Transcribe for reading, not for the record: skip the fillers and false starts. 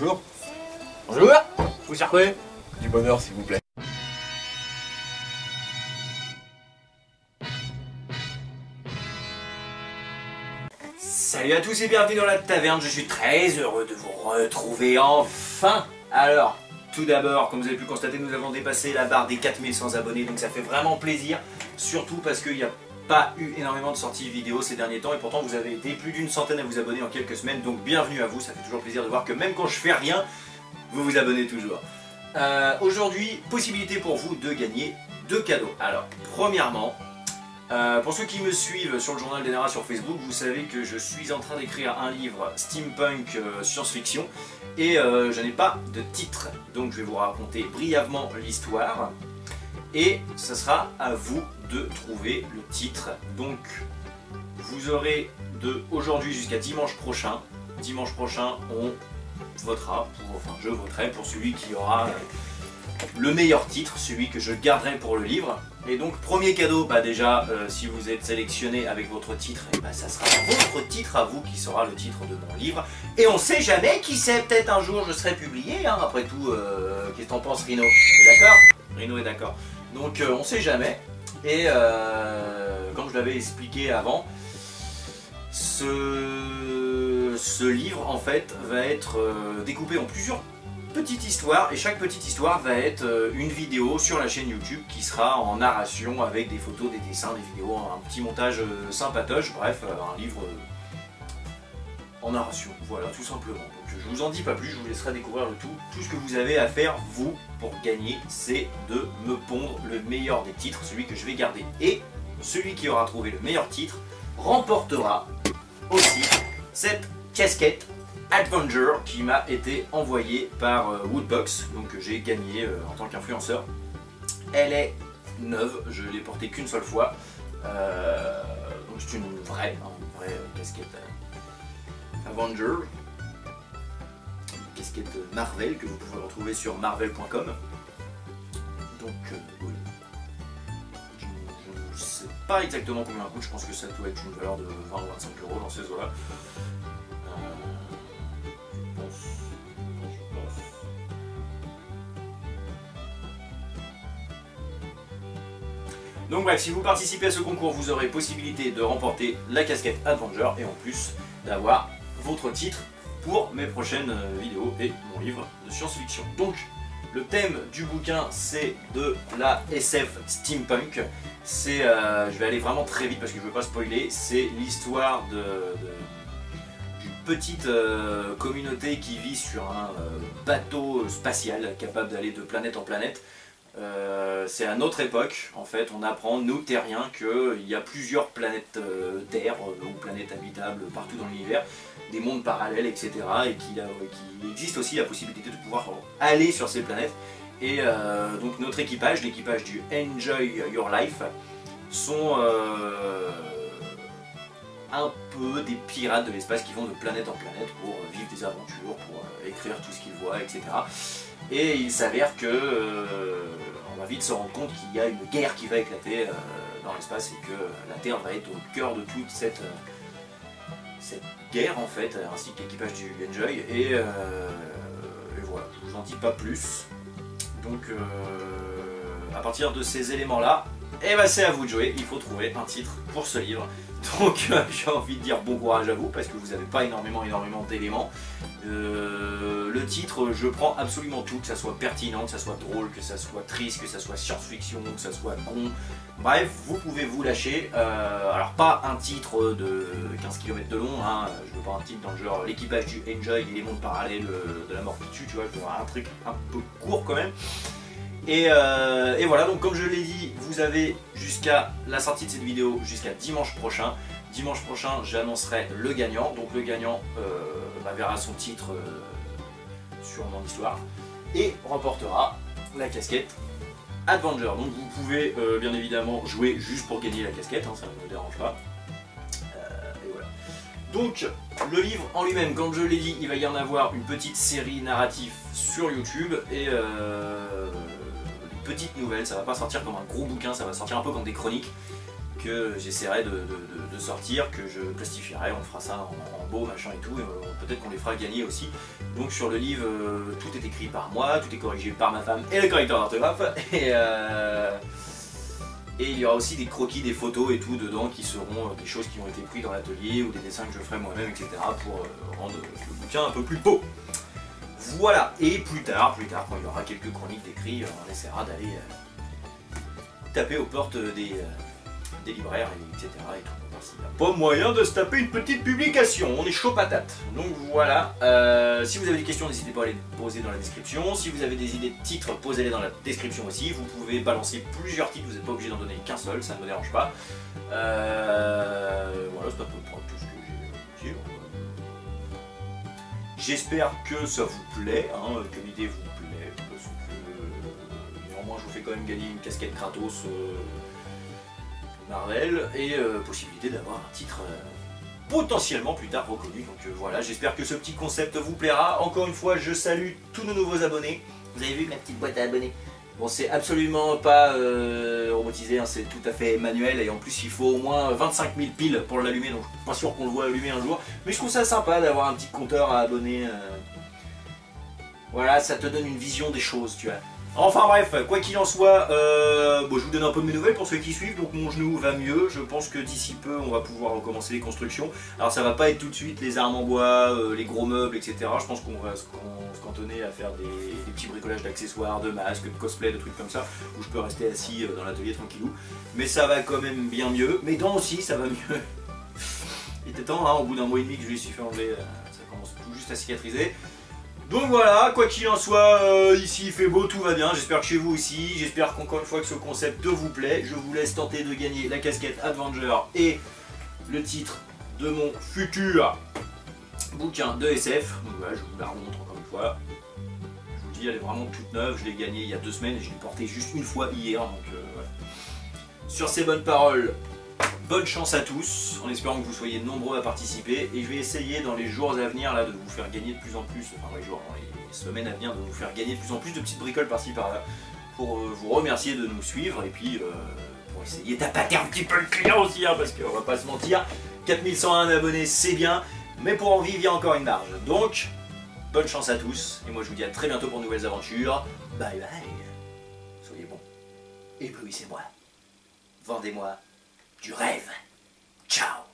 Bonjour. Bonjour. Vous cherchez Du bonheur s'il vous plaît. Salut à tous et bienvenue dans la taverne, je suis très heureux de vous retrouver enfin. Alors, tout d'abord, comme vous avez pu constater, nous avons dépassé la barre des 4100 abonnés, donc ça fait vraiment plaisir, surtout parce qu'il n'y a pas eu énormément de sorties vidéo ces derniers temps, et pourtant vous avez été plus d'une centaine à vous abonner en quelques semaines, donc bienvenue à vous, ça fait toujours plaisir de voir que même quand je fais rien, vous vous abonnez toujours. Aujourd'hui, possibilité pour vous de gagner 2 cadeaux. Alors, premièrement, pour ceux qui me suivent sur le journal des Nara sur Facebook, vous savez que je suis en train d'écrire un livre steampunk science-fiction et je n'ai pas de titre, donc je vais vous raconter brièvement l'histoire et ce sera à vous de trouver le titre. Donc vous aurez de aujourd'hui jusqu'à dimanche prochain. Dimanche prochain, on votera, je voterai pour celui qui aura le meilleur titre, celui que je garderai pour le livre. Et donc premier cadeau, déjà si vous êtes sélectionné avec votre titre, ça sera votre titre à vous qui sera le titre de mon livre. Et on sait jamais, qui sait, peut-être un jour je serai publié, hein, après tout, qu'est-ce que t'en penses Rino? D'accord? Rino est d'accord. Donc on sait jamais. Et comme je l'avais expliqué avant, ce livre en fait va être découpé en plusieurs petite histoire et chaque petite histoire va être une vidéo sur la chaîne YouTube qui sera en narration avec des photos, des dessins, des vidéos, un petit montage sympatoche, bref, un livre en narration, voilà, tout simplement. Donc je vous en dis pas plus, je vous laisserai découvrir le tout. Tout ce que vous avez à faire, vous, pour gagner, c'est de me pondre le meilleur des titres, celui que je vais garder. Et celui qui aura trouvé le meilleur titre remportera aussi cette casquette Avenger qui m'a été envoyée par Woodbox, donc j'ai gagné en tant qu'influenceur. Elle est neuve, je l'ai portée qu'une seule fois, donc c'est une vraie casquette Avenger, une casquette Marvel que vous pouvez retrouver sur marvel.com. Donc oui. Je ne sais pas exactement combien elle coûte, je pense que ça doit être une valeur de 20 ou 25 € dans ces eaux-là. Donc bref, si vous participez à ce concours, vous aurez possibilité de remporter la casquette Avenger et en plus d'avoir votre titre pour mes prochaines vidéos et mon livre de science-fiction. Donc le thème du bouquin c'est de la SF steampunk. C'est, je vais aller vraiment très vite parce que je ne veux pas spoiler, c'est l'histoire d'une petite communauté qui vit sur un bateau spatial capable d'aller de planète en planète. C'est à notre époque, en fait, on apprend, nous terriens, qu'il y a plusieurs planètes Terre ou planètes habitables partout dans l'univers, des mondes parallèles, etc. Et qu'il existe aussi la possibilité de pouvoir aller sur ces planètes. Et donc notre équipage, l'équipage du Enjoy Your Life, sont un peu des pirates de l'espace qui vont de planète en planète pour vivre des aventures, pour écrire tout ce qu'ils voient, etc. Et il s'avère que on va vite se rendre compte qu'il y a une guerre qui va éclater dans l'espace et que la Terre va être au cœur de toute cette guerre en fait, ainsi que l'équipage du Enjoy. Et voilà, je vous en dis pas plus. Donc à partir de ces éléments-là, c'est à vous de jouer, il faut trouver un titre pour ce livre. Donc j'ai envie de dire bon courage à vous parce que vous n'avez pas énormément d'éléments. Le titre, je prends absolument tout, que ça soit pertinent, que ça soit drôle, que ça soit triste, que ça soit science-fiction, que ça soit con. Bref, vous pouvez vous lâcher. Alors pas un titre de 15 km de long, hein. Je veux pas un titre dans le genre l'équipage du Enjoy et les mondes parallèles de la mort qui tue, tu vois, je veux un truc un peu court quand même. Et voilà, donc comme je l'ai dit, vous avez jusqu'à la sortie de cette vidéo, jusqu'à dimanche prochain. Dimanche prochain, j'annoncerai le gagnant. Donc le gagnant verra son titre sur mon histoire et remportera la casquette Avenger. Donc vous pouvez bien évidemment jouer juste pour gagner la casquette, hein, ça ne me dérange pas. Et voilà. Donc le livre en lui-même, comme je l'ai dit, il va y en avoir une petite série narrative sur YouTube et petite nouvelle, ça va pas sortir comme un gros bouquin, ça va sortir un peu comme des chroniques. que j'essaierai de sortir, que je plastifierai, on fera ça en beau, machin et tout, et peut-être qu'on les fera gagner aussi. Donc sur le livre, tout est écrit par moi, tout est corrigé par ma femme et le correcteur d'orthographe, et il y aura aussi des croquis, des photos et tout dedans qui seront des choses qui ont été prises dans l'atelier ou des dessins que je ferai moi-même, etc. pour rendre le bouquin un peu plus beau. Voilà, et plus tard, quand il y aura quelques chroniques d'écrits, on essaiera d'aller taper aux portes des libraires, etc. Et tout. Il n'y a pas moyen de se taper une petite publication, on est chaud patate. Donc voilà, si vous avez des questions, n'hésitez pas à les poser dans la description. Si vous avez des idées de titres, posez-les dans la description aussi. Vous pouvez balancer plusieurs titres, vous n'êtes pas obligé d'en donner qu'un seul, ça ne me dérange pas. Voilà, c'est à peu près tout ce que j'ai à dire. J'espère que ça vous plaît, que l'idée vous plaît, parce que néanmoins je vous fais quand même gagner une casquette Kratos Marvel et possibilité d'avoir un titre potentiellement plus tard reconnu. Donc voilà, j'espère que ce petit concept vous plaira. Encore une fois, je salue tous nos nouveaux abonnés. Vous avez vu ma petite boîte à abonnés? Bon, c'est absolument pas robotisé, c'est tout à fait manuel et en plus il faut au moins 25 000 piles pour l'allumer, donc je suis pas sûr qu'on le voit allumer un jour. Mais je trouve ça sympa d'avoir un petit compteur à abonnés. Voilà, ça te donne une vision des choses, tu vois. Enfin bref, quoi qu'il en soit, bon, je vous donne un peu de mes nouvelles pour ceux qui suivent, donc mon genou va mieux, je pense que d'ici peu on va pouvoir recommencer les constructions. Alors ça va pas être tout de suite les armes en bois, les gros meubles, etc. Je pense qu'on va se cantonner à faire des petits bricolages d'accessoires, de masques, de cosplay, de trucs comme ça, où je peux rester assis dans l'atelier tranquillou. Mais ça va quand même bien mieux, mes dents aussi ça va mieux. Il était temps, au bout d'un mois et demi que je les suis fait enlever, ça commence tout juste à cicatriser. Donc voilà, quoi qu'il en soit, ici il fait beau, tout va bien, j'espère que chez vous aussi, j'espère qu'encore une fois que ce concept vous plaît. Je vous laisse tenter de gagner la casquette Avenger et le titre de mon futur bouquin de SF. Donc voilà, je vous la remontre encore une fois. Je vous dis, elle est vraiment toute neuve, je l'ai gagnée il y a 2 semaines et je l'ai portée juste une fois hier. Donc voilà. Sur ces bonnes paroles, bonne chance à tous, en espérant que vous soyez nombreux à participer, et je vais essayer dans les jours à venir là, de vous faire gagner de plus en plus, enfin dans les semaines à venir, de vous faire gagner de plus en plus de petites bricoles par-ci par-là, pour vous remercier de nous suivre, et puis pour essayer d'appâter un petit peu le client aussi, parce qu'on va pas se mentir, 4101 abonnés c'est bien, mais pour en vivre il y a encore une marge. Donc, bonne chance à tous, et moi je vous dis à très bientôt pour de nouvelles aventures, bye bye, soyez bons, éblouissez-moi, vendez-moi du rêve. Ciao.